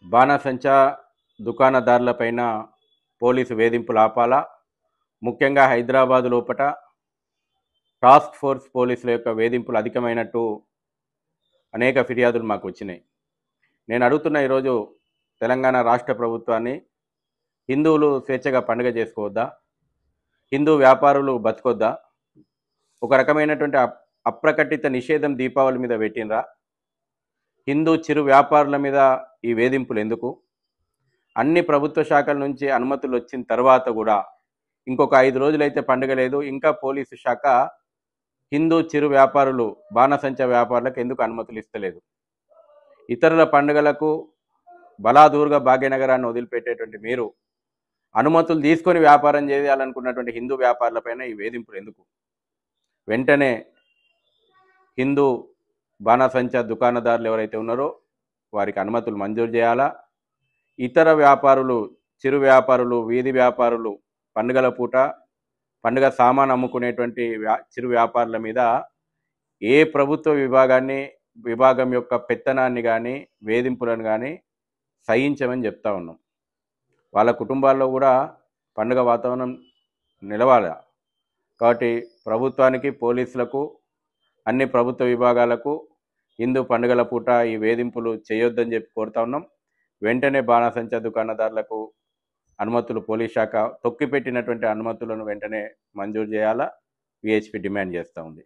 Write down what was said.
బాణసంచా దుకాణదారులపైన police వేధింపులు ఆపాలా? ముఖ్యంగా హైదరాబాద్ లోపట టాస్క్ ఫోర్స్ పోలీసుల యొక్క వేధింపులు అధికమైనట్టు అనేక ఫిర్యాదులు మాకు వచ్చినాయి. నేను అడుగుతున్న ఈరోజు తెలంగాణ రాష్ట్ర ప్రభుత్వాన్ని, హిందువులు స్వేచ్ఛగా పండుగ చేసుకోవద్దా? హిందూ వ్యాపారులు బతకొద్దా? ఒక రకమైనటువంటి అప్రకటిత నిషేధం దీపావళి మీద పెట్టినరా? హిందూ చిరు వ్యాపారుల మీద ఈ వేధింపులు ఎందుకు? అన్ని ప్రభుత్వ శాఖల నుంచి అనుమతులు వచ్చిన తర్వాత కూడా ఇంకొక 5 రోజులైతే పండుగ లేదు, ఇంకా పోలీసు శాఖ హిందూ చిరు వ్యాపారులు, బాణసంచా వ్యాపారులకు ఎందుకు అనుమతులు ఇస్తలేదు? ఇతరుల పండుగలకు బలాదూరుగా భాగ్యనగరాన్ని వదిలిపెట్టేటువంటి మీరు అనుమతులు తీసుకొని వ్యాపారం చేయాలనుకున్నటువంటి హిందూ వ్యాపారులపైన ఈ వేధింపులు ఎందుకు? వెంటనే హిందూ బాణసంచా దుకాణదారులు ఎవరైతే ఉన్నారో వారికి అనుమతులు మంజూరు చేయాలా? ఇతర వ్యాపారులు, చిరు వ్యాపారులు, వీధి వ్యాపారులు, పండుగల పూట పండుగ సామాను అమ్ముకునేటువంటి చిరు వ్యాపారుల మీద ఏ ప్రభుత్వ విభాగం యొక్క పెత్తనాన్ని కానీ, వేధింపులను కానీ సహించమని చెప్తా ఉన్నాం. వాళ్ళ కుటుంబాల్లో కూడా పండుగ వాతావరణం నిలవాలి. కాబట్టి ప్రభుత్వానికి, పోలీసులకు, అన్ని ప్రభుత్వ విభాగాలకు హిందూ పండుగల పూట ఈ వేధింపులు చేయొద్దని చెప్పి కోరుతా ఉన్నాం. వెంటనే బాణసంచా దుకాణదారులకు అనుమతులు, పోలీస్ శాఖ తొక్కిపెట్టినటువంటి అనుమతులను వెంటనే మంజూరు చేయాలా? విహెచ్పి డిమాండ్ చేస్తూ ఉంది.